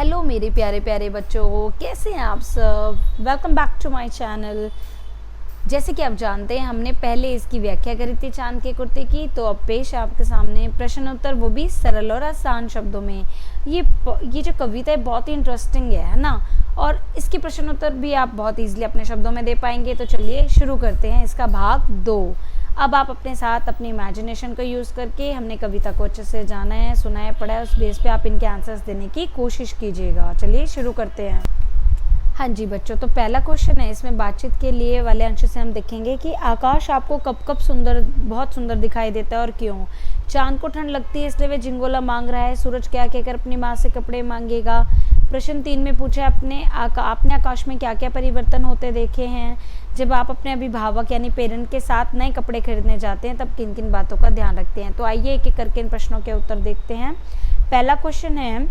Hello मेरे प्यारे प्यारे बच्चों, कैसे हैं आप सब। Welcome back to my channel. जैसे कि आप जानते हैं, हमने पहले इसकी व्याख्या करी थी चांद के कुर्ते की। तो अब पेश है आपके सामने प्रश्न उत्तर, वो भी सरल और आसान शब्दों में। ये जो कविता है बहुत ही इंटरेस्टिंग है ना। और इसके प्रश्न उत्तर भी आप बहुत ईजिली अपने शब्दों में दे पाएंगे। तो चलिए शुरू करते हैं इसका भाग 2। अब आप अपने साथ अपनी इमेजिनेशन का यूज़ करके, हमने कविता को अच्छे से जाना है, सुना है, पढ़ा है, उस बेस पे आप इनके आंसर्स देने की कोशिश कीजिएगा। चलिए शुरू करते हैं। हाँ जी बच्चों, तो पहला क्वेश्चन है, इसमें बातचीत के लिए वाले अंश से हम देखेंगे कि आकाश आपको कब कब बहुत सुंदर दिखाई देता है और क्यों। चांद को ठंड लगती है इसलिए वह झिंगोला मांग रहा है। सूरज क्या कहकर अपनी माँ से कपड़े मांगेगा। प्रश्न 3 में पूछा है आपने आकाश में क्या क्या परिवर्तन होते देखे हैं। जब आप अपने अभिभावक यानी पेरेंट के साथ नए कपड़े खरीदने जाते हैं तब किन किन बातों का ध्यान रखते हैं। तो आइए एक एक करके इन प्रश्नों के उत्तर देखते हैं। पहला क्वेश्चन है,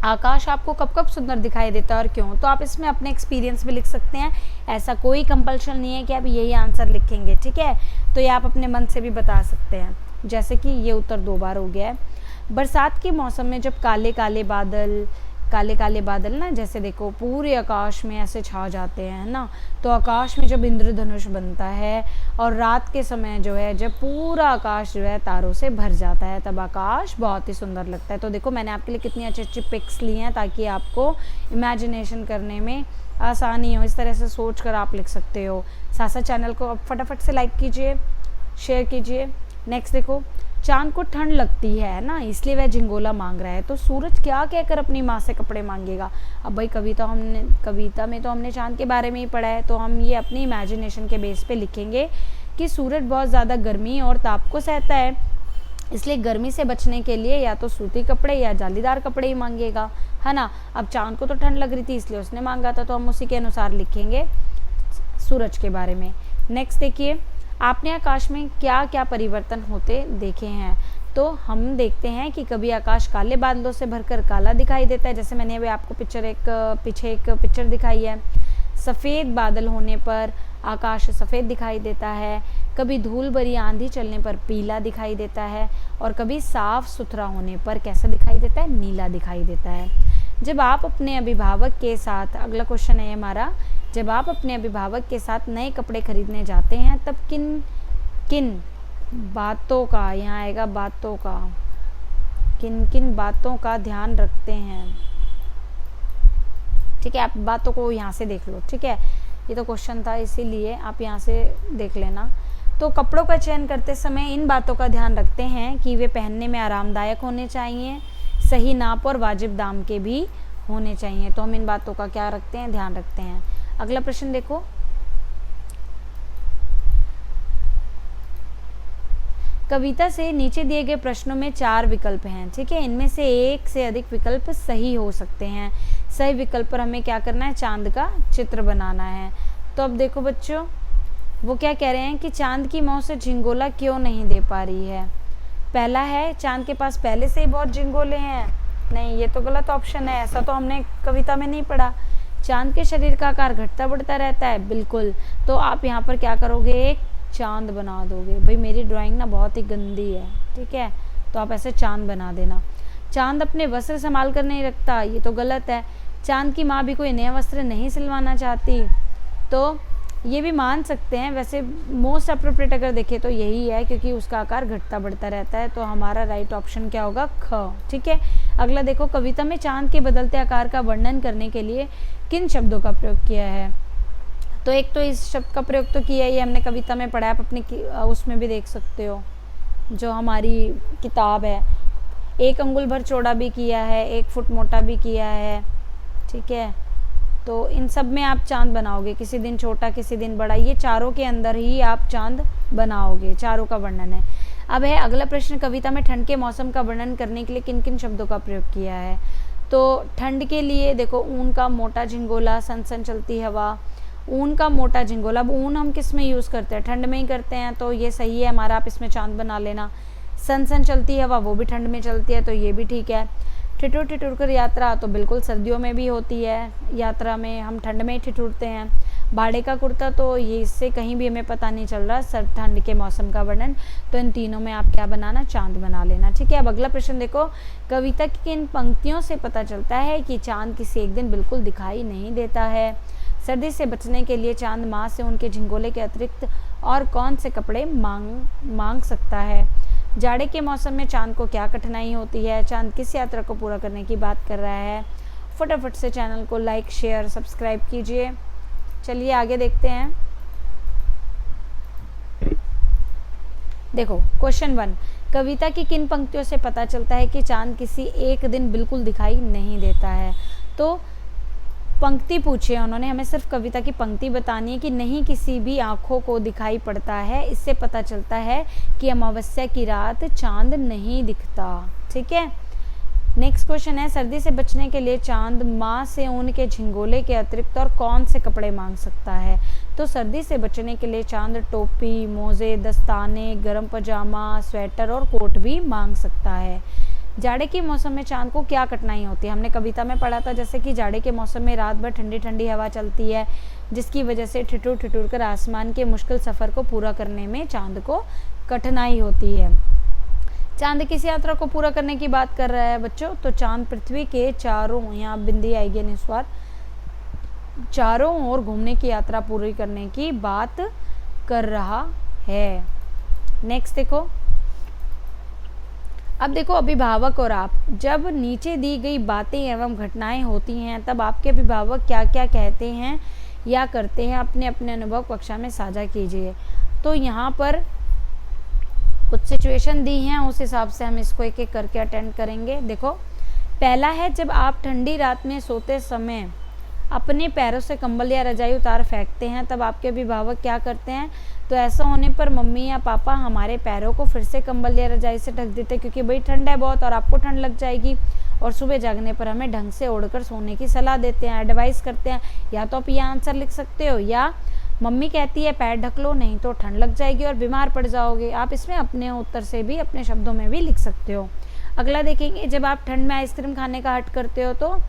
आकाश आपको कब कब सुंदर दिखाई देता है और क्यों। तो आप इसमें अपने एक्सपीरियंस भी लिख सकते हैं, ऐसा कोई कंपल्शन नहीं है कि आप यही आंसर लिखेंगे, ठीक है। तो ये आप अपने मन से भी बता सकते हैं। जैसे कि ये उत्तर 2 बार हो गया है। बरसात के मौसम में जब काले काले बादल ना, जैसे देखो पूरे आकाश में ऐसे छा जाते हैं ना, तो आकाश में जब इंद्रधनुष बनता है और रात के समय जो है जब पूरा आकाश जो है तारों से भर जाता है, तब आकाश बहुत ही सुंदर लगता है। तो देखो मैंने आपके लिए कितनी अच्छी अच्छी पिक्स ली हैं ताकि आपको इमेजिनेशन करने में आसानी हो। इस तरह से सोच कर आप लिख सकते हो। साथ साथ चैनल को अब फटाफट से लाइक कीजिए, शेयर कीजिए। नेक्स्ट देखो, चांद को ठंड लगती है ना, इसलिए वह झिंगोला मांग रहा है। तो सूरज क्या कहकर अपनी माँ से कपड़े मांगेगा। अब भाई कविता में तो हमने चांद के बारे में ही पढ़ा है, तो हम ये अपनी इमेजिनेशन के बेस पे लिखेंगे कि सूरज बहुत ज़्यादा गर्मी और ताप को सहता है, इसलिए गर्मी से बचने के लिए या तो सूती कपड़े या जालीदार कपड़े ही मांगेगा, है ना। अब चांद को तो ठंड लग रही थी इसलिए उसने मांगा था, तो हम उसी के अनुसार लिखेंगे सूरज के बारे में। नेक्स्ट देखिए, आपने आकाश में क्या क्या परिवर्तन होते देखे हैं। तो हम देखते हैं कि कभी आकाश काले बादलों से भरकर काला दिखाई देता है, जैसे मैंने अभी आपको पीछे एक पिक्चर दिखाई है। सफ़ेद बादल होने पर आकाश सफ़ेद दिखाई देता है। कभी धूल भरी आंधी चलने पर पीला दिखाई देता है, और कभी साफ सुथरा होने पर कैसा दिखाई देता है, नीला दिखाई देता है। जब आप अपने अभिभावक के साथ, अगला क्वेश्चन है हमारा, जब आप अपने अभिभावक के साथ नए कपड़े खरीदने जाते हैं तब किन किन बातों का, यहाँ आएगा बातों का, किन किन बातों का ध्यान रखते हैं, ठीक है। आप बातों को यहाँ से देख लो, ठीक है। ये तो क्वेश्चन था इसीलिए आप यहाँ से देख लेना। तो कपड़ों का चयन करते समय इन बातों का ध्यान रखते हैं कि वे पहनने में आरामदायक होने चाहिए, सही नाप और वाजिब दाम के भी होने चाहिए। तो हम इन बातों का क्या रखते हैं, ध्यान रखते हैं। अगला प्रश्न देखो, कविता से नीचे दिए गए प्रश्नों में 4 विकल्प हैं, ठीक है। इनमें से एक से अधिक विकल्प सही हो सकते हैं। सही विकल्प पर हमें क्या करना है, चांद का चित्र बनाना है। तो अब देखो बच्चों, वो क्या कह रहे हैं कि चांद की माँ से झिंगोला क्यों नहीं दे पा रही है। पहला है, चांद के पास पहले से ही बहुत झिंगोले हैं। नहीं, ये तो गलत ऑप्शन है, ऐसा तो हमने कविता में नहीं पढ़ा। चांद के शरीर का आकार घटता बढ़ता रहता है, बिल्कुल। तो आप यहाँ पर क्या करोगे, एक चांद बना दोगे। भाई मेरी ड्राइंग ना बहुत ही गंदी है, ठीक है, तो आप ऐसे चांद बना देना। चांद अपने वस्त्र संभाल कर नहीं रखता, ये तो गलत है। चांद की माँ भी कोई नया वस्त्र नहीं सिलवाना चाहती, तो ये भी मान सकते हैं। वैसे मोस्ट अप्रोप्रिएट अगर देखें तो यही है, क्योंकि उसका आकार घटता बढ़ता रहता है। तो हमारा राइट ऑप्शन क्या होगा, ख, ठीक है। अगला देखो, कविता में चांद के बदलते आकार का वर्णन करने के लिए किन शब्दों का प्रयोग किया है। तो एक तो इस शब्द का प्रयोग तो किया ही हमने कविता में पढ़ा है, आप अपनी उसमें भी देख सकते हो जो हमारी किताब है। 1 अंगुल भर चौड़ा भी किया है, 1 फुट मोटा भी किया है, ठीक है। तो इन सब में आप चांद बनाओगे, किसी दिन छोटा किसी दिन बड़ा, ये चारों के अंदर ही आप चांद बनाओगे, चारों का वर्णन है। अब है अगला प्रश्न, कविता में ठंड के मौसम का वर्णन करने के लिए किन किन शब्दों का प्रयोग किया है। तो ठंड के लिए देखो, ऊन का मोटा झिंगोला, सन सन चलती हवा, ऊन का मोटा झिंगोला। अब ऊन हम किस में यूज़ करते हैं, ठंड में ही करते हैं, तो ये सही है हमारा, आप इसमें चांद बना लेना। सन सन चलती हवा, वो भी ठंड में चलती है, तो ये भी ठीक है। ठिठुर ठिठुर कर यात्रा, तो बिल्कुल सर्दियों में भी होती है, यात्रा में हम ठंड में ही ठिठुरते हैं। भाड़े का कुर्ता, तो ये इससे कहीं भी हमें पता नहीं चल रहा सर्द ठंड के मौसम का वर्णन। तो इन तीनों में आप क्या बनाना, चांद बना लेना। ठीक है, अब अगला प्रश्न देखो, कविता की किन पंक्तियों से पता चलता है कि चांद किसी एक दिन बिल्कुल दिखाई नहीं देता है? सर्दी से बचने के लिए चांद माँ से उनके झिंगोले के अतिरिक्त और कौन से कपड़े मांग सकता है? जाड़े के मौसम में चांद को क्या कठिनाई होती है? चांद किस यात्रा को पूरा करने की बात कर रहा है? फटाफट से चैनल को लाइक, शेयर, सब्सक्राइब कीजिए। चलिए आगे देखते हैं। देखो क्वेश्चन 1, कविता की किन पंक्तियों से पता चलता है कि चांद किसी एक दिन बिल्कुल दिखाई नहीं देता है? तो पंक्ति पूछी है उन्होंने, हमें सिर्फ कविता की पंक्ति बतानी है कि नहीं किसी भी आँखों को दिखाई पड़ता है। इससे पता चलता है कि अमावस्या की रात चांद नहीं दिखता। ठीक है, नेक्स्ट क्वेश्चन है, सर्दी से बचने के लिए चांद माँ से ऊन के झिंगोले के अतिरिक्त और कौन से कपड़े मांग सकता है? तो सर्दी से बचने के लिए चांद टोपी, मोजे, दस्ताने, गर्म पजामा, स्वेटर और कोट भी मांग सकता है। जाड़े के मौसम में चांद को क्या कठिनाई होती है? हमने कविता में पढ़ा था जैसे कि जाड़े के मौसम में रात भर ठंडी ठंडी हवा चलती है, जिसकी वजह से ठिठुर ठिठुर कर आसमान के मुश्किल सफ़र को पूरा करने में चांद को कठिनाई होती है। चांद किस यात्रा को पूरा करने की बात कर रहा है बच्चों? तो चांद पृथ्वी के चारों, यहाँ बिंदी आएगी अनुस्वार, चारों ओर घूमने की यात्रा पूरी करने की बात कर रहा है। नेक्स्ट देखो, अब देखो अभिभावक और आप, जब नीचे दी गई बातें एवं घटनाएं होती हैं तब आपके अभिभावक क्या क्या कहते हैं या करते हैं, अपने अपने अनुभव कक्षा में साझा कीजिए। तो यहाँ पर कुछ सिचुएशन दी हैं, उस हिसाब से हम इसको एक एक करके अटेंड करेंगे। देखो पहला है, जब आप ठंडी रात में सोते समय अपने पैरों से कंबल या रजाई उतार फेंकते हैं तब आपके अभिभावक क्या करते हैं? तो ऐसा होने पर मम्मी या पापा हमारे पैरों को फिर से कंबल या रजाई से ढक देते, क्योंकि भाई ठंड है बहुत और आपको ठंड लग जाएगी, और सुबह जागने पर हमें ढंग से ओढ़कर सोने की सलाह देते हैं, एडवाइस करते हैं। या तो आप ये आंसर लिख सकते हो, या मम्मी कहती है पैर ढक लो नहीं तो ठंड लग जाएगी और बीमार पड़ जाओगे। आप इसमें अपने उत्तर से भी अपने शब्दों में भी लिख सकते हो। अगला देखेंगे, जब आप ठंड में आइसक्रीम खाने का हट करते हो तो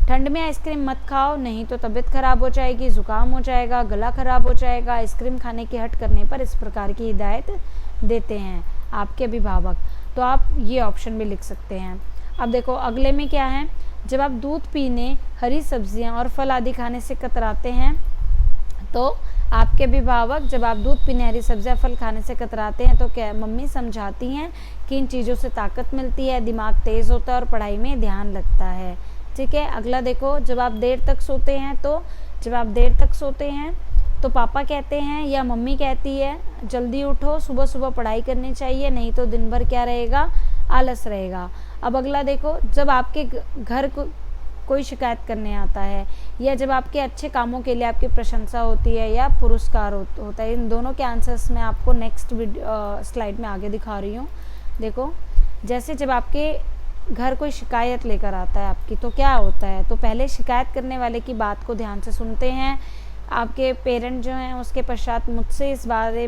ठंड में आइसक्रीम मत खाओ, नहीं तो तबीयत खराब हो जाएगी, जुकाम हो जाएगा, गला खराब हो जाएगा। आइसक्रीम खाने की हट करने पर इस प्रकार की हिदायत देते हैं आपके अभिभावक। तो आप ये ऑप्शन भी लिख सकते हैं। अब देखो अगले में क्या है, जब आप दूध पीने, हरी सब्जियां और फल आदि खाने से कतराते हैं तो आपके अभिभावक, जब आप दूध पीने, हरी सब्जियां, फल खाने से कतराते हैं तो क्या मम्मी समझाती हैं कि इन चीज़ों से ताकत मिलती है, दिमाग तेज़ होता है और पढ़ाई में ध्यान लगता है। ठीक है, अगला देखो, जब आप देर तक सोते हैं तो पापा कहते हैं या मम्मी कहती है जल्दी उठो, सुबह सुबह पढ़ाई करनी चाहिए, नहीं तो दिन भर क्या रहेगा, आलस रहेगा। अब अगला देखो, जब आपके घर को कोई शिकायत करने आता है या जब आपके अच्छे कामों के लिए आपकी प्रशंसा होती है या पुरस्कार होता है। इन दोनों के आंसर्स मैं आपको नेक्स्ट स्लाइड में आगे दिखा रही हूँ। देखो जैसे जब आपके घर कोई शिकायत लेकर आता है आपकी, तो क्या होता है, तो पहले शिकायत करने वाले की बात को ध्यान से सुनते हैं आपके पेरेंट जो हैं, उसके पश्चात मुझसे इस बारे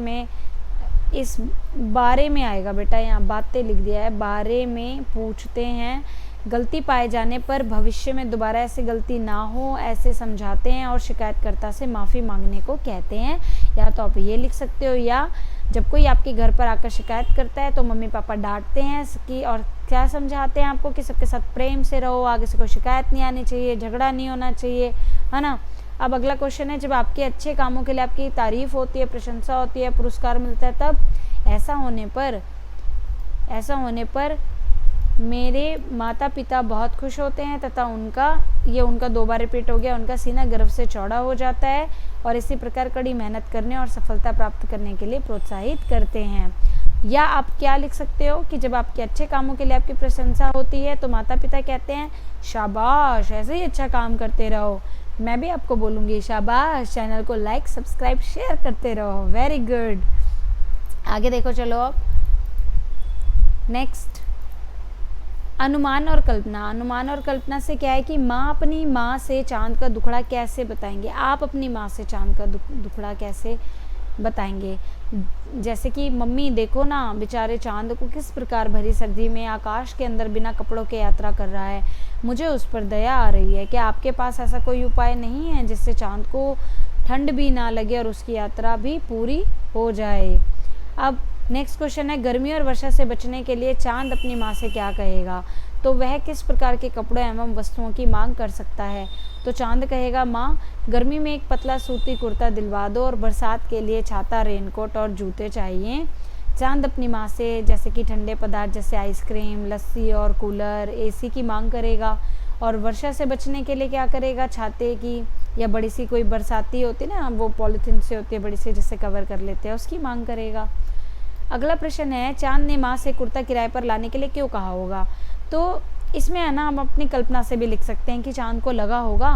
में आएगा बेटा, यहाँ बातें लिख दिया है, बारे में पूछते हैं। गलती पाए जाने पर भविष्य में दोबारा ऐसी गलती ना हो ऐसे समझाते हैं और शिकायतकर्ता से माफ़ी मांगने को कहते हैं। या तो आप ये लिख सकते हो, या जब कोई आपके घर पर आकर शिकायत करता है तो मम्मी पापा डांटते हैं कि और क्या समझाते हैं आपको कि सबके साथ प्रेम से रहो, आगे से कोई शिकायत नहीं आनी चाहिए, झगड़ा नहीं होना चाहिए, है ना। अब अगला क्वेश्चन है, जब आपके अच्छे कामों के लिए आपकी तारीफ होती है, प्रशंसा होती है, पुरस्कार मिलता है, तब ऐसा होने पर मेरे माता पिता बहुत खुश होते हैं तथा उनका 2 बार रिपीट हो गया, उनका सीना गर्व से चौड़ा हो जाता है और इसी प्रकार कड़ी मेहनत करने और सफलता प्राप्त करने के लिए प्रोत्साहित करते हैं। या आप क्या लिख सकते हो कि जब आपके अच्छे कामों के लिए आपकी प्रशंसा होती है तो माता पिता कहते हैं शाबाश, ऐसे ही अच्छा काम करते रहो। मैं भी आपको बोलूँगी शाबाश, चैनल को लाइक, सब्सक्राइब, शेयर करते रहो, वेरी गुड। आगे देखो चलो अब नेक्स्ट, अनुमान और कल्पना से क्या है कि माँ अपनी माँ से चांद का दुखड़ा कैसे बताएंगे, आप अपनी माँ से चांद का दुखड़ा कैसे बताएंगे। जैसे कि मम्मी देखो ना बेचारे चांद को किस प्रकार भरी सर्दी में आकाश के अंदर बिना कपड़ों के यात्रा कर रहा है, मुझे उस पर दया आ रही है। क्या आपके पास ऐसा कोई उपाय नहीं है जिससे चांद को ठंड भी ना लगे और उसकी यात्रा भी पूरी हो जाए। अब नेक्स्ट क्वेश्चन है, गर्मी और वर्षा से बचने के लिए चांद अपनी माँ से क्या कहेगा? तो वह किस प्रकार के कपड़ों एवं वस्तुओं की मांग कर सकता है? तो चांद कहेगा, माँ गर्मी में एक पतला सूती कुर्ता दिलवा दो और बरसात के लिए छाता, रेनकोट और जूते चाहिए। चांद अपनी माँ से जैसे कि ठंडे पदार्थ जैसे आइसक्रीम, लस्सी और कूलर, एसी की मांग करेगा। और वर्षा से बचने के लिए क्या करेगा? छाते की या बड़ी सी कोई बरसाती होती है ना, वो पॉलीथीन से होती है बड़ी सी, जिससे कवर कर लेते हैं, उसकी मांग करेगा। अगला प्रश्न है, चांद ने माँ से कुर्ता किराए पर लाने के लिए क्यों कहा होगा? तो इसमें है ना, हम अपनी कल्पना से भी लिख सकते हैं कि चांद को लगा होगा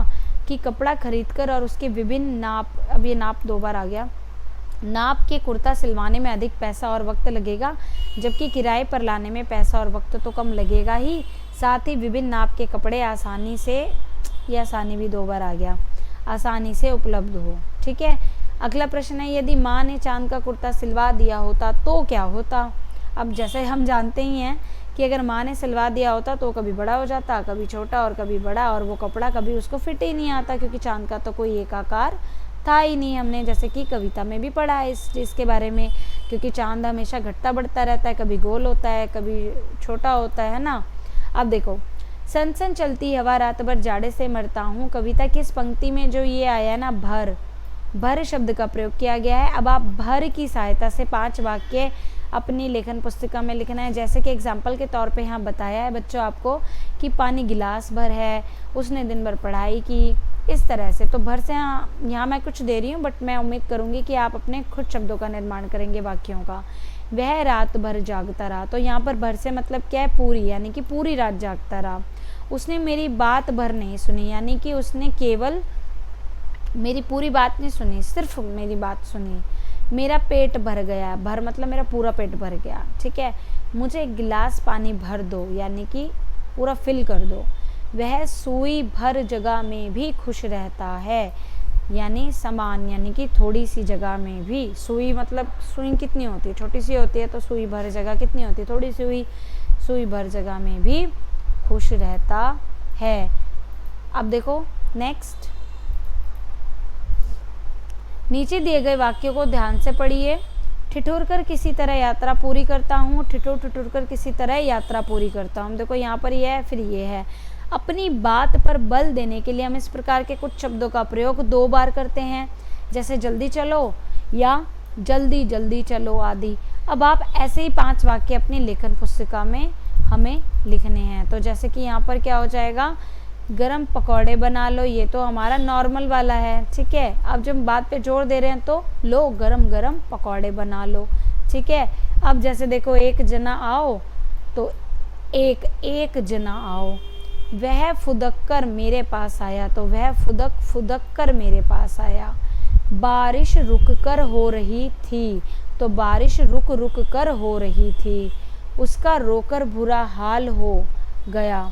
कि कपड़ा खरीदकर और उसके विभिन्न नाप, अब ये नाप 2 बार आ गया, नाप के कुर्ता सिलवाने में अधिक पैसा और वक्त लगेगा, जबकि किराए पर लाने में पैसा और वक्त तो कम लगेगा ही, साथ ही विभिन्न नाप के कपड़े आसानी से, ये आसानी भी 2 बार आ गया, आसानी से उपलब्ध हो। ठीक है। अगला प्रश्न है, यदि माँ ने चांद का कुर्ता सिलवा दिया होता तो क्या होता? अब जैसे हम जानते ही हैं कि अगर माँ ने सिलवा दिया होता तो कभी बड़ा हो जाता, कभी छोटा और कभी बड़ा, और वो कपड़ा कभी उसको फिट ही नहीं आता, क्योंकि चांद का तो कोई एक आकार था ही नहीं। हमने जैसे कि कविता में भी पढ़ा है इस चीज़ के बारे में, क्योंकि चांद हमेशा घटता बढ़ता रहता है, कभी गोल होता है, कभी छोटा होता है ना। अब देखो, सन सन चलती हवा, रात भर जाड़े से मरता हूँ, कविता की इस पंक्ति में जो ये आया ना, भर, भर शब्द का प्रयोग किया गया है। अब आप भर की सहायता से 5 वाक्य अपनी लेखन पुस्तिका में लिखना है। जैसे कि एग्जाम्पल के तौर पे यहाँ बताया है बच्चों आपको कि पानी गिलास भर है, उसने दिन भर पढ़ाई की, इस तरह से। तो भर से यहाँ मैं कुछ दे रही हूँ, बट मैं उम्मीद करूँगी कि आप अपने खुद शब्दों का निर्माण करेंगे वाक्यों का। वह रात भर जागता रहा, तो यहाँ पर भर से मतलब क्या है? पूरी, यानी कि पूरी रात जागता रहा। उसने मेरी बात भर नहीं सुनी, यानी कि उसने केवल मेरी पूरी बात नहीं सुनी, सिर्फ मेरी बात सुनी। मेरा पेट भर गया, भर मतलब मेरा पूरा पेट भर गया। ठीक है। मुझे एक गिलास पानी भर दो, यानी कि पूरा फिल कर दो। वह सुई भर जगह में भी खुश रहता है, यानी समान, यानी कि थोड़ी सी जगह में भी। सुई मतलब सुई कितनी होती है? छोटी सी होती है, तो सुई भर जगह कितनी होती है? थोड़ी सी हुई। सुई भर जगह में भी खुश रहता है। अब देखो नेक्स्ट, नीचे दिए गए वाक्यों को ध्यान से पढ़िए। ठिठुर कर किसी तरह यात्रा पूरी करता हूँ, ठिठुर ठिठुर कर किसी तरह यात्रा पूरी करता हूँ। देखो यहाँ पर ये है, फिर ये है। अपनी बात पर बल देने के लिए हम इस प्रकार के कुछ शब्दों का प्रयोग 2 बार करते हैं, जैसे जल्दी चलो या जल्दी जल्दी चलो आदि। अब आप ऐसे ही 5 वाक्य अपनी लेखन पुस्तिका में हमें लिखने हैं। तो जैसे कि यहाँ पर क्या हो जाएगा, गरम पकौड़े बना लो, ये तो हमारा नॉर्मल वाला है। ठीक है। अब जब बात पे जोर दे रहे हैं तो लो गरम गरम पकौड़े बना लो। ठीक है। अब जैसे देखो, एक जना आओ, तो एक जना आओ। वह फुदक कर मेरे पास आया, तो वह फुदक कर मेरे पास आया। बारिश रुक कर हो रही थी, तो बारिश रुक कर हो रही थी। उसका रोकर बुरा हाल हो गया,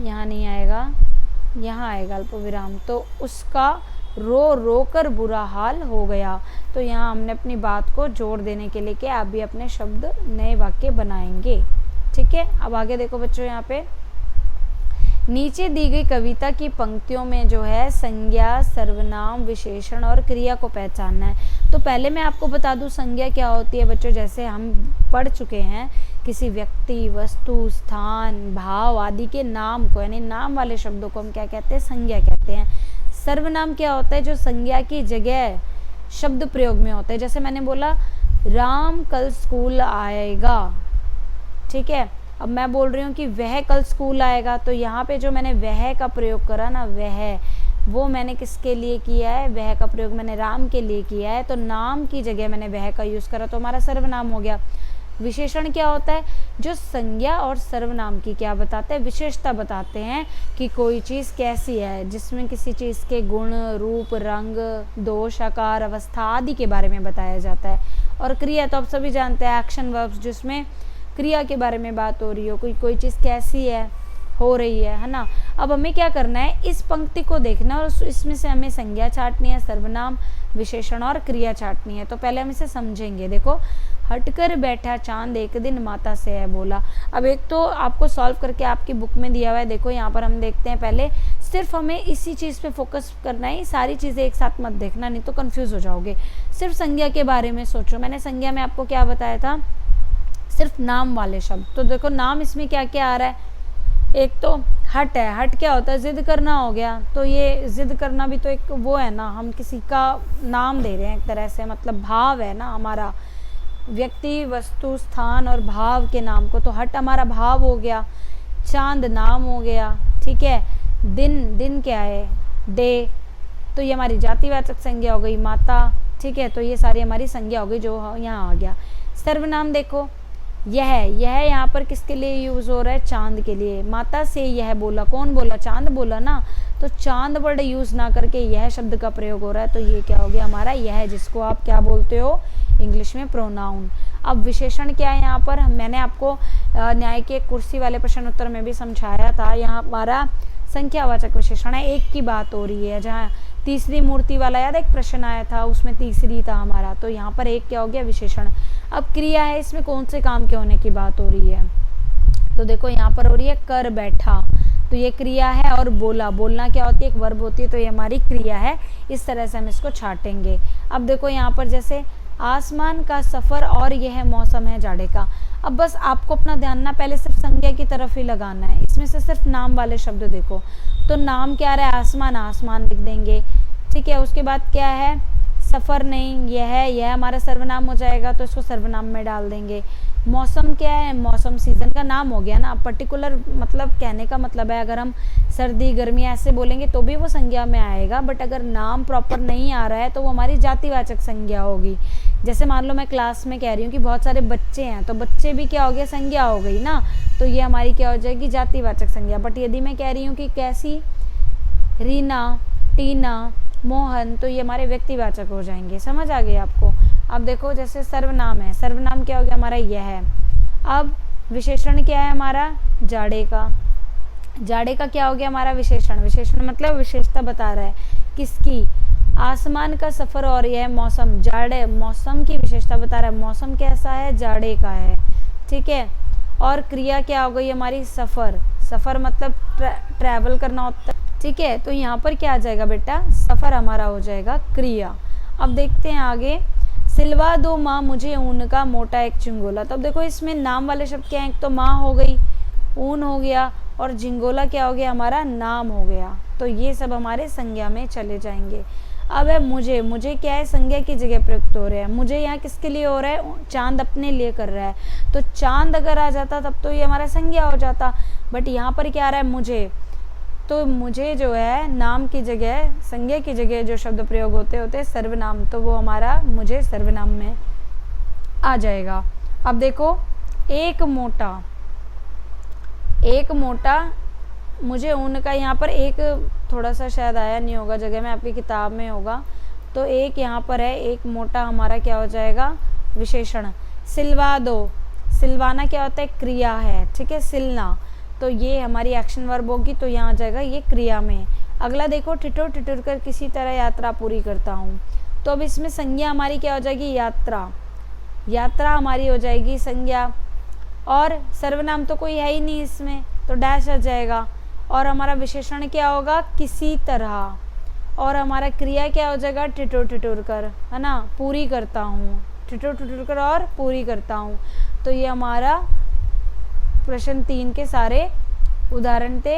यहाँ नहीं आएगा, यहाँ आएगा अल्प विराम। तो उसका रो कर बुरा हाल हो गया। तो यहाँ हमने अपनी बात को जोड़ देने के लिए क्या, आप भी अपने शब्द नए वाक्य बनाएंगे। ठीक है। अब आगे देखो बच्चों, यहाँ पे नीचे दी गई कविता की पंक्तियों में जो है संज्ञा, सर्वनाम, विशेषण और क्रिया को पहचानना है। तो पहले मैं आपको बता दूं संज्ञा क्या होती है बच्चों। जैसे हम पढ़ चुके हैं, किसी व्यक्ति, वस्तु, स्थान, भाव आदि के नाम को, यानी नाम वाले शब्दों को हम क्या कहते हैं? संज्ञा कहते हैं। सर्वनाम क्या होता है? जो संज्ञा की जगह शब्द प्रयोग में होता है। जैसे मैंने बोला राम कल स्कूल आएगा। ठीक है। अब मैं बोल रही हूँ कि वह कल स्कूल आएगा, तो यहाँ पे जो मैंने वह का प्रयोग करा ना, वो मैंने किसके लिए किया है? वह का प्रयोग मैंने राम के लिए किया है, तो नाम की जगह मैंने वह का यूज़ करा, तो हमारा सर्वनाम हो गया। विशेषण क्या होता है? जो संज्ञा और सर्वनाम की क्या बताते हैं? विशेषता बताते हैं कि कोई चीज़ कैसी है, जिसमें किसी चीज़ के गुण, रूप, रंग, दोष, आकार, अवस्था आदि के बारे में बताया जाता है। और क्रिया तो आप सभी जानते हैं, एक्शन वर्ब्स, जिसमें क्रिया के बारे में बात हो रही हो, कोई चीज़ कैसी है, हो रही है ना। अब हमें क्या करना है? इस पंक्ति को देखना और इसमें से हमें संज्ञा छांटनी है, सर्वनाम, विशेषण और क्रिया छांटनी है। तो पहले हम इसे समझेंगे। देखो, हटकर बैठा चांद एक दिन माता से है बोला। अब एक तो आपको सॉल्व करके आपकी बुक में दिया हुआ है, देखो यहाँ पर हम देखते हैं। पहले सिर्फ हमें इसी चीज़ पे फोकस करना है, सारी चीज़ें एक साथ मत देखना, नहीं तो कंफ्यूज हो जाओगे। सिर्फ संज्ञा के बारे में सोचो। मैंने संज्ञा में आपको क्या बताया था, सिर्फ नाम वाले शब्द। तो देखो नाम इसमें क्या क्या आ रहा है, एक तो हट है। हट क्या होता है, जिद करना हो गया। तो ये जिद करना भी तो एक वो है ना, हम किसी का नाम दे रहे हैं एक तरह से, मतलब भाव है ना हमारा, व्यक्ति वस्तु स्थान और भाव के नाम को। तो हट हमारा भाव हो गया, चांद नाम हो गया, ठीक है। दिन, दिन क्या है, डे, तो ये हमारी जातिवाचक संज्ञा हो गई, माता, ठीक है। तो ये सारी हमारी संज्ञा हो गई जो यहाँ आ गया। सर्वनाम देखो, यह यहाँ पर किसके लिए यूज हो रहा है, चांद के लिए। माता से यह बोला, कौन बोला, चांद बोला ना। तो चांद वर्ड यूज ना करके यह शब्द का प्रयोग हो रहा है। तो ये क्या हो गया हमारा यह, जिसको आप क्या बोलते हो इंग्लिश में प्रोनाउन। अब विशेषण क्या है यहाँ पर, मैंने आपको न्याय के कुर्सी वाले प्रश्न उत्तर में भी समझाया था। यहाँ हमारा संख्यावाचक विशेषण है, एक की बात हो रही है। जहाँ तीसरी मूर्ति वाला याद एक प्रश्न आया था, उसमें तीसरी था हमारा। तो यहाँ पर एक क्या हो गया, विशेषण। अब क्रिया है, इसमें कौन से काम के होने की बात हो रही है, तो देखो यहाँ पर हो रही है कर बैठा, तो ये क्रिया है। और बोला, बोलना क्या होती है, एक वर्ब होती है, तो ये हमारी क्रिया है। इस तरह से हम इसको छाटेंगे। अब देखो यहाँ पर जैसे आसमान का सफ़र और यह मौसम है जाड़े का। अब बस आपको अपना ध्यान ना पहले सिर्फ संज्ञा की तरफ ही लगाना है। इसमें से सिर्फ नाम वाले शब्द देखो, तो नाम क्या रहा है, आसमान, आसमान लिख देंगे, ठीक है। उसके बाद क्या है, सफ़र नहीं, यह हमारा सर्वनाम हो जाएगा, तो इसको सर्वनाम में डाल देंगे। मौसम क्या है, मौसम सीज़न का नाम हो गया ना। पर्टिकुलर मतलब कहने का मतलब है, अगर हम सर्दी गर्मी ऐसे बोलेंगे तो भी वो संज्ञा में आएगा, बट अगर नाम प्रॉपर नहीं आ रहा है तो वो हमारी जातिवाचक संज्ञा होगी। जैसे मान लो मैं क्लास में कह रही हूँ कि बहुत सारे बच्चे हैं, तो बच्चे भी क्या हो गया, संज्ञा हो गई ना। तो ये हमारी क्या हो जाएगी, जातिवाचक संज्ञा। बट यदि मैं कह रही हूँ कि कैसी, रीना, टीना, मोहन, तो ये हमारे व्यक्तिवाचक हो जाएंगे। समझ आ गई आपको। अब देखो जैसे सर्वनाम है, सर्वनाम क्या हो गया हमारा, यह है। अब विशेषण क्या है हमारा, जाड़े का। जाड़े का क्या हो गया हमारा, विशेषण। विशेषण मतलब विशेषता बता रहा है, किसकी, आसमान का सफ़र और यह मौसम, जाड़े, मौसम की विशेषता बता रहा है। मौसम कैसा है, जाड़े का है, ठीक है। और क्रिया क्या हो गई हमारी, सफ़र। सफ़र मतलब ट्रैवल करना होता है, ठीक है। तो यहाँ पर क्या आ जाएगा बेटा, सफ़र हमारा हो जाएगा क्रिया। अब देखते हैं आगे, सिलवा दो माँ मुझे ऊन का मोटा एक चिंगोला। तब देखो इसमें नाम वाले शब्द क्या है, एक तो माँ हो गई, ऊन हो गया, और झिंगोला क्या हो गया हमारा, नाम हो गया। तो ये सब हमारे संज्ञा में चले जाएंगे। अब है मुझे, मुझे क्या है, संज्ञा की जगह प्रयुक्त हो रहा है। मुझे यहाँ किसके लिए हो रहा है, चांद अपने लिए कर रहा है। तो चांद अगर आ जाता तब तो ये हमारा संज्ञा हो जाता, बट यहाँ पर क्या आ रहा है, मुझे। तो मुझे जो है नाम की जगह, संज्ञा की जगह जो शब्द प्रयोग होते होते सर्वनाम, तो वो हमारा मुझे सर्वनाम में आ जाएगा। अब देखो एक मोटा, एक मोटा, मुझे ऊन का, यहाँ पर एक थोड़ा सा शायद आया नहीं होगा, जगह में आपकी किताब में होगा। तो एक यहाँ पर है, एक मोटा हमारा क्या हो जाएगा, विशेषण। सिलवा दो, सिलवाना क्या होता है, क्रिया है, ठीक है, सिलना। तो ये हमारी एक्शन वर्ब होगी, तो यहाँ आ जाएगा ये क्रिया में। अगला देखो, ठिठुर ठिठुर कर किसी तरह यात्रा पूरी करता हूँ। तो अब इसमें संज्ञा हमारी क्या हो जाएगी, यात्रा। यात्रा हमारी हो जाएगी संज्ञा, और सर्वनाम तो कोई है ही नहीं इसमें, तो डैश आ जाएगा। और हमारा विशेषण क्या होगा, किसी तरह, और हमारा क्रिया क्या हो जाएगा, ठिठुर ठिठुर कर, है ना, पूरी करता हूँ, ठिठुर ठिठुर कर और पूरी करता हूँ। तो ये हमारा प्रश्न 3 के सारे उदाहरण थे।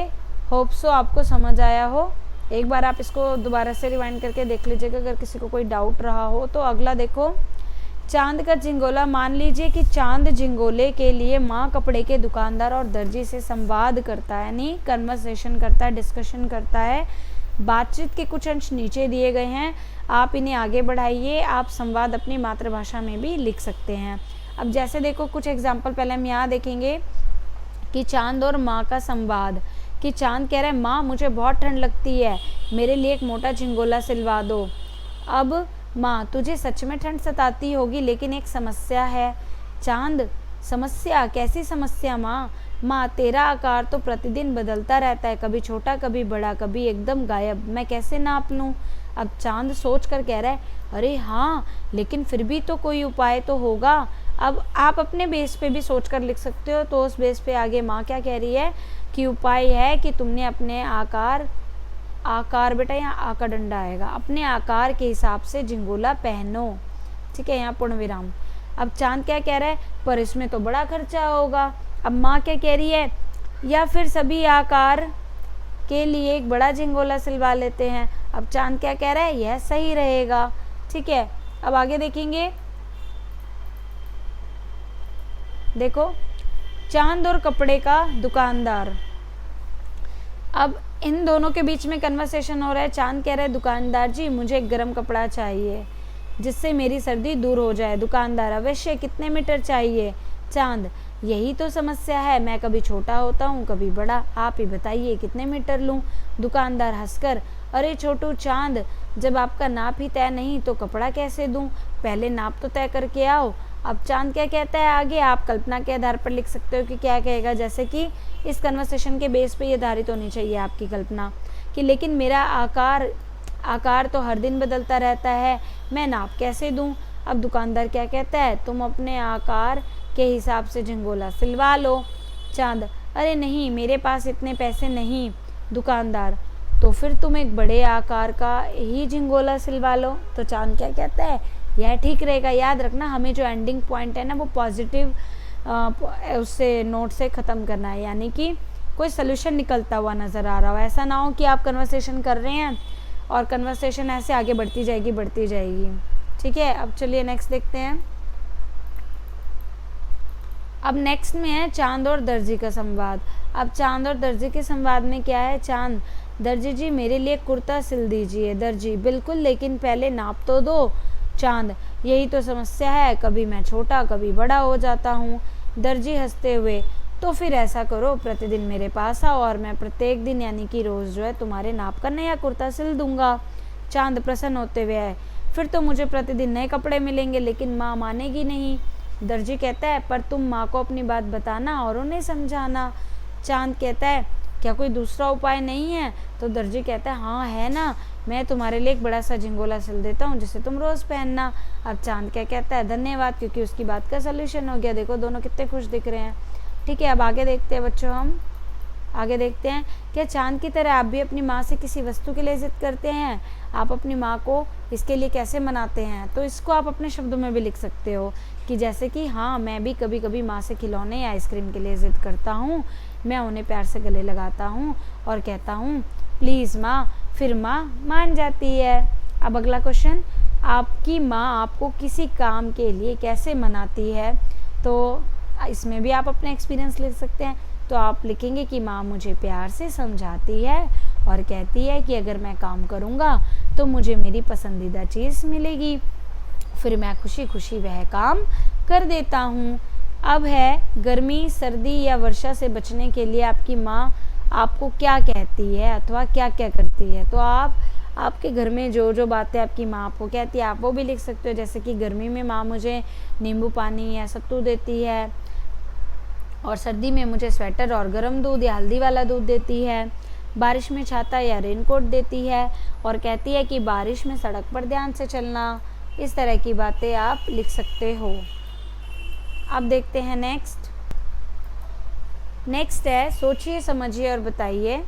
होप सो आपको समझ आया हो। एक बार आप इसको दोबारा से रिवाइंड करके देख लीजिएगा अगर किसी को कोई डाउट रहा हो तो। अगला देखो, चांद का झिंगोला। मान लीजिए कि चांद झिंगोले के लिए माँ कपड़े के दुकानदार और दर्जी से संवाद करता है, यानी कन्वर्सेशन करता है, डिस्कशन करता है। बातचीत के कुछ अंश नीचे दिए गए हैं, आप इन्हें आगे बढ़ाइए। आप संवाद अपनी मातृभाषा में भी लिख सकते हैं। अब जैसे देखो कुछ एग्जाम्पल पहले हम यहाँ देखेंगे कि चांद और माँ का संवाद। कि चांद कह रहा है, माँ मुझे बहुत ठंड लगती है, मेरे लिए एक मोटा झिंगोला सिलवा दो। अब माँ, तुझे सच में ठंड सताती होगी, लेकिन एक समस्या है। चांद, समस्या? कैसी समस्या माँ? माँ, तेरा आकार तो प्रतिदिन बदलता रहता है, कभी छोटा कभी बड़ा, कभी एकदम गायब, मैं कैसे नाप लूँ? अब चांद सोच कर कह रहा है, अरे हाँ, लेकिन फिर भी तो कोई उपाय तो होगा। अब आप अपने बेस पे भी सोच कर लिख सकते हो। तो उस बेस पे आगे माँ क्या कह रही है कि उपाय है कि तुमने अपने आकार बेटा यहाँ आ का डंडा आएगा, अपने आकार के हिसाब से झिंगोला पहनो। ठीक है, यहाँ पूर्ण विराम। अब चांद क्या कह रहा है, पर इसमें तो बड़ा खर्चा होगा। अब माँ क्या कह रही है, या फिर सभी आकार के लिए एक बड़ा झिंगोला सिलवा लेते हैं। अब चांद क्या कह रहा है, यह सही रहेगा। ठीक है, अब आगे देखेंगे। देखो, चांद और कपड़े का दुकानदार। अब इन दोनों के बीच में कन्वर्सेशन हो रहा है। चांद कह रहा है, दुकानदार जी मुझे एक गर्म कपड़ा चाहिए जिससे मेरी सर्दी दूर हो जाए। दुकानदार, अवश्य, कितने मीटर चाहिए? चांद, यही तो समस्या है, मैं कभी छोटा होता हूँ कभी बड़ा, आप ही बताइए कितने मीटर लूँ? दुकानदार हंसकर, अरे छोटू चांद, जब आपका नाप ही तय नहीं तो कपड़ा कैसे दूँ? पहले नाप तो तय करके आओ। अब चांद क्या कहता है आगे, आप कल्पना के आधार पर लिख सकते हो कि क्या कहेगा। जैसे कि इस कन्वर्सेशन के बेस पे ये आधारित होनी चाहिए आपकी कल्पना कि लेकिन मेरा आकार तो हर दिन बदलता रहता है, मैं नाप कैसे दूं? अब दुकानदार क्या कहता है, तुम अपने आकार के हिसाब से झिंगोला सिलवा लो। चांद, अरे नहीं, मेरे पास इतने पैसे नहीं। दुकानदार, तो फिर तुम एक बड़े आकार का ही झिंगोला सिलवा लो। तो चांद क्या कहता है, यह ठीक रहेगा। याद रखना, हमें जो एंडिंग पॉइंट है ना वो पॉजिटिव उससे नोट से ख़त्म करना है, यानी कि कोई सोल्यूशन निकलता हुआ नज़र आ रहा हो। ऐसा ना हो कि आप कन्वर्सेशन कर रहे हैं और कन्वर्सेशन ऐसे आगे बढ़ती जाएगी। ठीक है, अब चलिए नेक्स्ट देखते हैं। अब नेक्स्ट में है चांद और दर्जी का संवाद। अब चांद और दर्जी के संवाद में क्या है? चांद, दर्जी जी मेरे लिए कुर्ता सिल दीजिए। दर्जी, बिल्कुल, लेकिन पहले नाप तो दो। चांद, यही तो समस्या है, कभी मैं छोटा कभी बड़ा हो जाता हूँ। दर्जी हंसते हुए, तो फिर ऐसा करो, प्रतिदिन मेरे पास आओ और मैं प्रत्येक दिन यानी कि रोज़ जो है तुम्हारे नाप का नया कुर्ता सिल दूंगा। चांद प्रसन्न होते हुए है, फिर तो मुझे प्रतिदिन नए कपड़े मिलेंगे, लेकिन माँ मानेगी नहीं। दर्जी कहता है, पर तुम माँ को अपनी बात बताना और उन्हें समझाना। चांद कहता है, क्या कोई दूसरा उपाय नहीं है? तो दर्जी कहता है, हाँ है ना, मैं तुम्हारे लिए एक बड़ा सा झिंगोला सिल देता हूँ जिसे तुम रोज़ पहनना। अब चांद क्या कहता है, धन्यवाद, क्योंकि उसकी बात का सलूशन हो गया। देखो दोनों कितने खुश दिख रहे हैं। ठीक है, अब आगे देखते हैं बच्चों। हम आगे देखते हैं, क्या चांद की तरह आप भी अपनी माँ से किसी वस्तु के लिए जिद करते हैं? आप अपनी माँ को इसके लिए कैसे मनाते हैं? तो इसको आप अपने शब्दों में भी लिख सकते हो कि जैसे कि हाँ, मैं भी कभी कभी माँ से खिलौने या आइसक्रीम के लिए जिद करता हूँ। मैं उन्हें प्यार से गले लगाता हूँ और कहता हूँ प्लीज़ माँ, फिर माँ मान जाती है। अब अगला क्वेश्चन, आपकी माँ आपको किसी काम के लिए कैसे मनाती है? तो इसमें भी आप अपना एक्सपीरियंस लिख सकते हैं। तो आप लिखेंगे कि माँ मुझे प्यार से समझाती है और कहती है कि अगर मैं काम करूँगा तो मुझे मेरी पसंदीदा चीज़ मिलेगी, फिर मैं खुशी खुशी वह काम कर देता हूँ। अब है गर्मी, सर्दी या वर्षा से बचने के लिए आपकी माँ आपको क्या कहती है अथवा क्या क्या करती है? तो आप आपके घर में जो जो बातें आपकी माँ आपको कहती है आप वो भी लिख सकते हो। जैसे कि गर्मी में माँ मुझे नींबू पानी या सत्तू देती है, और सर्दी में मुझे स्वेटर और गर्म दूध या हल्दी वाला दूध देती है। बारिश में छाता या रेनकोट देती है और कहती है कि बारिश में सड़क पर ध्यान से चलना। इस तरह की बातें आप लिख सकते हो। अब देखते हैं नेक्स्ट है, सोचिए समझिए और बताइए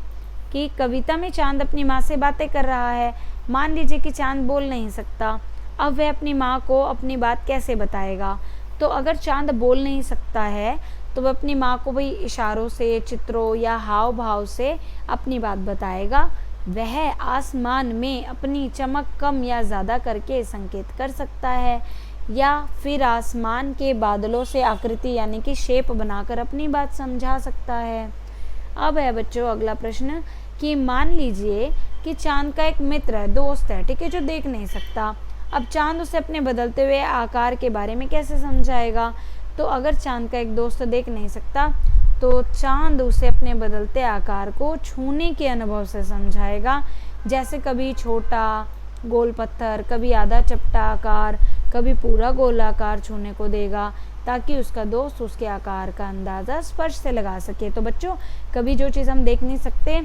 कि कविता में चांद अपनी माँ से बातें कर रहा है। मान लीजिए कि चांद बोल नहीं सकता, अब वह अपनी माँ को अपनी बात कैसे बताएगा? तो अगर चांद बोल नहीं सकता है तो वह अपनी माँ को भी इशारों से, चित्रों या हाव भाव से अपनी बात बताएगा। वह आसमान में अपनी चमक कम या ज़्यादा करके संकेत कर सकता है, या फिर आसमान के बादलों से आकृति यानी कि शेप बनाकर अपनी बात समझा सकता है। अब है बच्चों अगला प्रश्न कि मान लीजिए कि चांद का एक मित्र है, दोस्त है, ठीक है, जो देख नहीं सकता। अब चांद उसे अपने बदलते हुए आकार के बारे में कैसे समझाएगा? तो अगर चांद का एक दोस्त देख नहीं सकता तो चांद उसे अपने बदलते आकार को छूने के अनुभव से समझाएगा। जैसे कभी छोटा गोल पत्थर, कभी आधा चपटा आकार, कभी पूरा गोल आकार छूने को देगा, ताकि उसका दोस्त उसके आकार का अंदाज़ा स्पर्श से लगा सके। तो बच्चों, कभी जो चीज़ हम देख नहीं सकते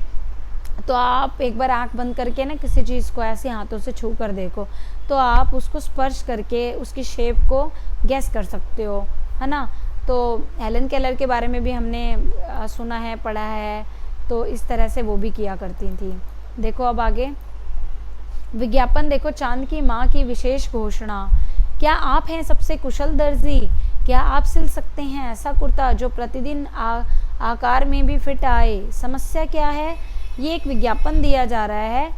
तो आप एक बार आंख बंद करके ना किसी चीज़ को ऐसे हाथों से छू कर देखो, तो आप उसको स्पर्श करके उसकी शेप को गैस कर सकते हो, है ना। तो हेलन केलर के बारे में भी हमने सुना है, पढ़ा है, तो इस तरह से वो भी किया करती थी। देखो अब आगे विज्ञापन देखो, चांद की माँ की विशेष घोषणा। क्या आप हैं सबसे कुशल दर्जी? क्या आप सिल सकते हैं ऐसा कुर्ता जो प्रतिदिन आकार में भी फिट आए? समस्या क्या है? ये एक विज्ञापन दिया जा रहा है,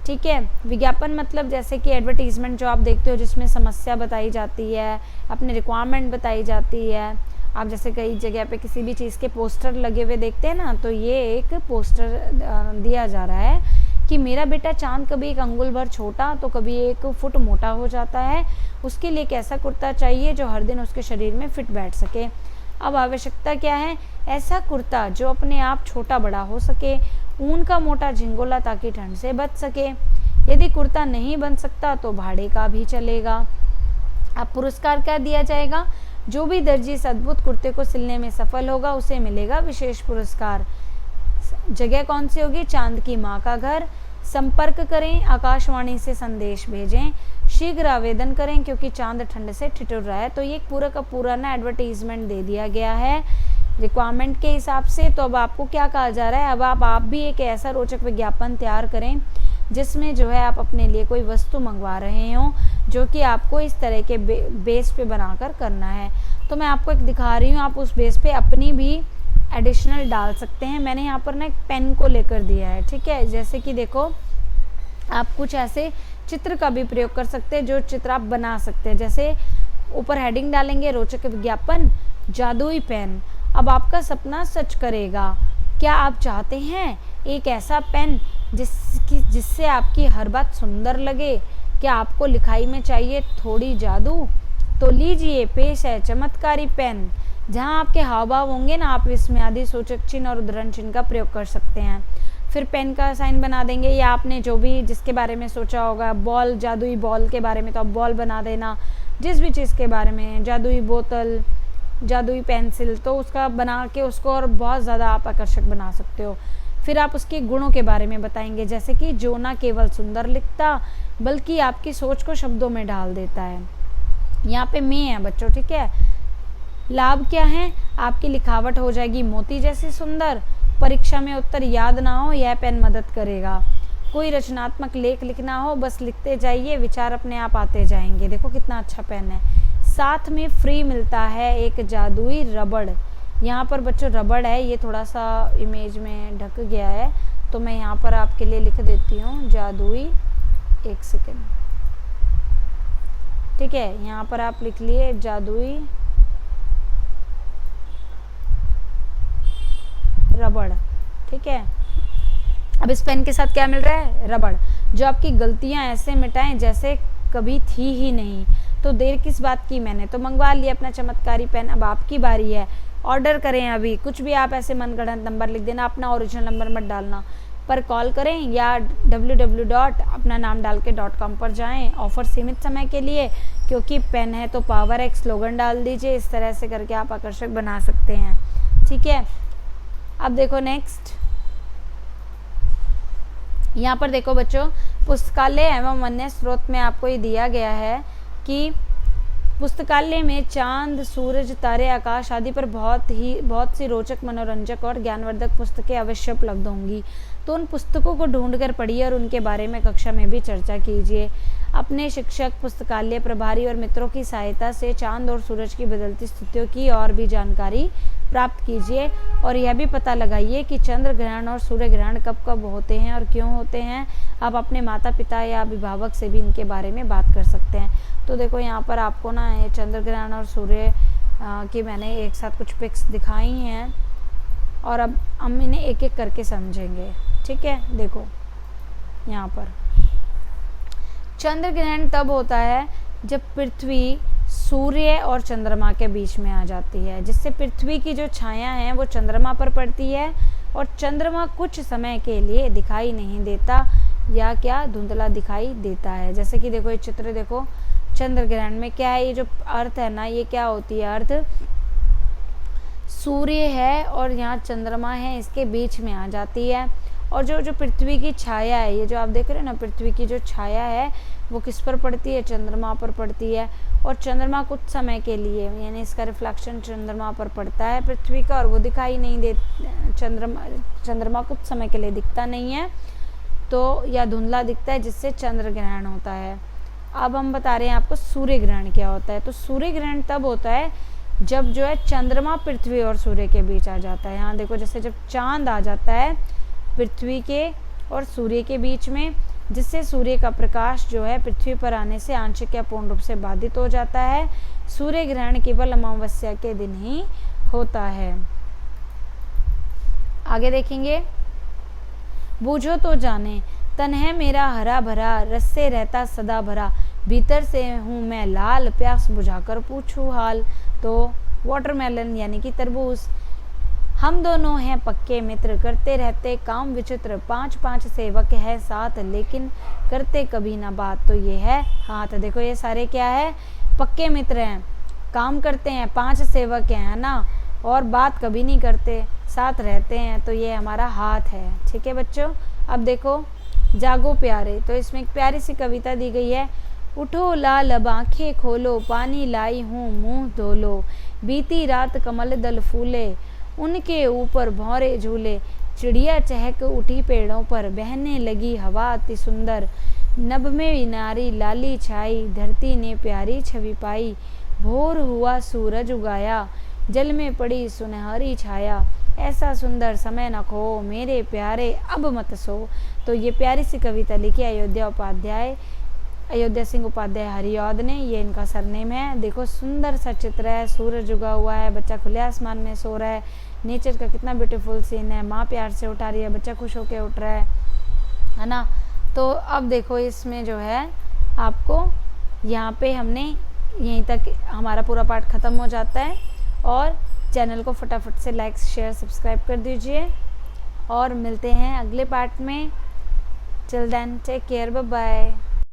ठीक है। विज्ञापन मतलब जैसे कि एडवर्टीज़मेंट जो आप देखते हो जिसमें समस्या बताई जाती है, अपनी रिक्वायरमेंट बताई जाती है। आप जैसे कई जगह पे किसी भी चीज़ के पोस्टर लगे हुए देखते हैं ना, तो ये एक पोस्टर दिया जा रहा है कि मेरा बेटा चांद कभी 1 अंगुल भर छोटा तो कभी 1 फुट मोटा हो जाता है, उसके लिए एक ऐसा कुर्ता चाहिए जो हर दिन उसके शरीर में फिट बैठ सके। अब आवश्यकता क्या है? ऐसा कुर्ता जो अपने आप छोटा बड़ा हो सके, ऊन का मोटा झिंगोला ताकि ठंड से बच सके। यदि कुर्ता नहीं बन सकता तो भाड़े का भी चलेगा। अब पुरस्कार क्या दिया जाएगा? जो भी दर्जी इस अद्भुत कुर्ते को सिलने में सफल होगा उसे मिलेगा विशेष पुरस्कार। जगह कौन सी होगी? चांद की माँ का घर। संपर्क करें, आकाशवाणी से संदेश भेजें, शीघ्र आवेदन करें क्योंकि चांद ठंड से ठिठुर रहा है। तो ये पूरा का पूरा ना एडवर्टीजमेंट दे दिया गया है रिक्वायरमेंट के हिसाब से। तो अब आपको क्या कहा जा रहा है? अब आप भी एक ऐसा रोचक विज्ञापन तैयार करें जिसमें जो है आप अपने लिए कोई वस्तु मंगवा रहे हो जो कि आपको इस तरह के बेस पे बनाकर करना है। तो मैं आपको एक दिखा रही हूँ, आप उस बेस पे अपनी भी एडिशनल डाल सकते हैं। मैंने यहाँ पर ना एक पेन को लेकर दिया है, ठीक है। जैसे कि देखो आप कुछ ऐसे चित्र का भी प्रयोग कर सकते हैं जो चित्र आप बना सकते हैं। जैसे ऊपर हेडिंग डालेंगे रोचक विज्ञापन, जादुई पेन अब आपका सपना सच करेगा। क्या आप चाहते हैं एक ऐसा पेन जिससे आपकी हर बात सुंदर लगे? क्या आपको लिखाई में चाहिए थोड़ी जादू? तो लीजिए, पेश है चमत्कारी पेन। जहां आपके हाव भाव होंगे ना, आप इसमें आदि सूचक चिन्ह और उद्धरण चिन्ह का प्रयोग कर सकते हैं। फिर पेन का साइन बना देंगे, या आपने जो भी जिसके बारे में सोचा होगा, बॉल, जादुई बॉल के बारे में तो आप बॉल बना देना। जिस भी चीज़ के बारे में, जादुई बोतल, जादुई पेंसिल, तो उसका बना के उसको और बहुत ज़्यादा आप आकर्षक बना सकते हो। फिर आप उसके गुणों के बारे में बताएंगे, जैसे कि जो ना केवल सुंदर लिखता बल्कि आपकी सोच को शब्दों में ढाल देता है। यहाँ पे मैं है बच्चों, ठीक है। लाभ क्या है? आपकी लिखावट हो जाएगी मोती जैसी सुंदर। परीक्षा में उत्तर याद ना हो, यह पेन मदद करेगा। कोई रचनात्मक लेख लिखना हो, बस लिखते जाइए, विचार अपने आप आते जाएंगे। देखो कितना अच्छा पेन है। साथ में फ्री मिलता है एक जादुई रबड़। यहाँ पर बच्चों रबड़ है, ये थोड़ा सा इमेज में ढक गया है तो मैं यहाँ पर आपके लिए लिख देती हूँ जादुई, एक सेकेंड, ठीक है। यहाँ पर आप लिख लिए जादुई रबड़, ठीक है। अब इस पेन के साथ क्या मिल रहा है? रबड़, जो आपकी गलतियां ऐसे मिटाएं जैसे कभी थी ही नहीं। तो देर किस बात की, मैंने तो मंगवा लिया अपना चमत्कारी पेन, अब आपकी बारी है। ऑर्डर करें अभी, कुछ भी आप ऐसे मनगढ़ंत नंबर लिख देना, अपना ओरिजिनल नंबर मत डालना, पर कॉल करें या www. अपना नाम डाल के .com पर जाएं। ऑफर सीमित समय के लिए, क्योंकि पेन है तो पावर है, एक स्लोगन डाल दीजिए। इस तरह से करके आप आकर्षक बना सकते हैं, ठीक है। अब देखो नेक्स्ट, यहाँ पर देखो बच्चों, पुस्तकालय एवं अन्य स्रोत में आपको ये दिया गया है कि पुस्तकालय में चांद, सूरज, तारे, आकाश आदि पर बहुत सी रोचक, मनोरंजक और ज्ञानवर्धक पुस्तकें अवश्य उपलब्ध होंगी। तो उन पुस्तकों को ढूंढकर पढ़िए और उनके बारे में कक्षा में भी चर्चा कीजिए। अपने शिक्षक, पुस्तकालय प्रभारी और मित्रों की सहायता से चांद और सूरज की बदलती स्थितियों की और भी जानकारी प्राप्त कीजिए और यह भी पता लगाइए कि चंद्र ग्रहण और सूर्य ग्रहण कब कब होते हैं और क्यों होते हैं। आप अपने माता पिता या अभिभावक से भी इनके बारे में बात कर सकते हैं। तो देखो यहाँ पर आपको ना ये चंद्र ग्रहण और सूर्य की मैंने एक साथ कुछ पिक्स दिखाई हैं और अब हम इन्हें एक एक करके समझेंगे, ठीक है। देखो यहाँ पर चंद्र ग्रहण तब होता है जब पृथ्वी सूर्य और चंद्रमा के बीच में आ जाती है, जिससे पृथ्वी की जो छाया है वो चंद्रमा पर पड़ती है और चंद्रमा कुछ समय के लिए दिखाई नहीं देता या क्या धुंधला दिखाई देता है। जैसे कि देखो ये चित्र देखो, चंद्र ग्रहण में क्या है, ये जो अर्थ है ना, ये क्या होती है, अर्थ सूर्य है और यहाँ चंद्रमा है, इसके बीच में आ जाती है और जो पृथ्वी की छाया है, ये जो आप देख रहे हो ना, पृथ्वी की जो छाया है वो किस पर पड़ती है, चंद्रमा पर पड़ती है। और चंद्रमा कुछ समय के लिए, यानी इसका रिफ्लेक्शन चंद्रमा पर पड़ता है पृथ्वी का, और वो दिखाई नहीं दे, चंद्रमा कुछ समय के लिए दिखता नहीं है, तो या धुंधला दिखता है, जिससे चंद्र ग्रहण होता है। अब हम बता रहे हैं आपको सूर्य ग्रहण क्या होता है। तो सूर्य ग्रहण तब होता है जब जो है चंद्रमा पृथ्वी और सूर्य के बीच आ जाता है। यहाँ देखो, जैसे जब चांद आ जाता है पृथ्वी के और सूर्य के बीच में, जिससे सूर्य का प्रकाश जो है पृथ्वी पर आने से आंशिक या पूर्ण रूप से बाधित हो जाता है। सूर्य ग्रहण केवल अमावस्या के दिन ही होता है। आगे देखेंगे, बूझो तो जाने तन है मेरा हरा भरा, रस से रहता सदा भरा, भीतर से हूँ मैं लाल, प्यास बुझाकर पूछूं हाल। तो वाटरमेलन यानी कि तरबूज। हम दोनों हैं पक्के मित्र, करते रहते काम विचित्र, 5 सेवक है साथ, लेकिन करते कभी ना बात, तो ये है हाथ। देखो ये सारे क्या है, पक्के मित्र हैं, काम करते हैं, 5 सेवक हैं, है ना, और बात कभी नहीं करते, साथ रहते हैं, तो ये हमारा हाथ है। ठीक है बच्चों। अब देखो, जागो प्यारे, तो इसमें एक प्यारी सी कविता दी गई है। उठो लाल अब आँखें खोलो, पानी लाई हूँ मुँह धो लो, बीती रात कमल दल फूले, उनके ऊपर भौरे झूले, चिड़िया चहक उठी पेड़ों पर, बहने लगी हवा अति सुंदर, नभ में नारी लाली छाई, धरती ने प्यारी छवि पाई, भोर हुआ सूरज उगाया, जल में पड़ी सुनहरी छाया, ऐसा सुंदर समय न खो, मेरे प्यारे अब मत सो। तो ये प्यारी सी कविता लिखी अयोध्या सिंह उपाध्याय हरिऔध ने, ये इनका सरनेम है। देखो सुंदर सा चित्र है, सूरज उगा हुआ है, बच्चा खुले आसमान में सो रहा है, नेचर का कितना ब्यूटीफुल सीन है, माँ प्यार से उठा रही है, बच्चा खुश होकर उठ रहा है ना। तो अब देखो इसमें जो है आपको यहाँ पे हमने यहीं तक हमारा पूरा पार्ट ख़त्म हो जाता है। और चैनल को फटाफट से लाइक शेयर सब्सक्राइब कर दीजिए, और मिलते हैं अगले पार्ट में। Till then take care, bye bye.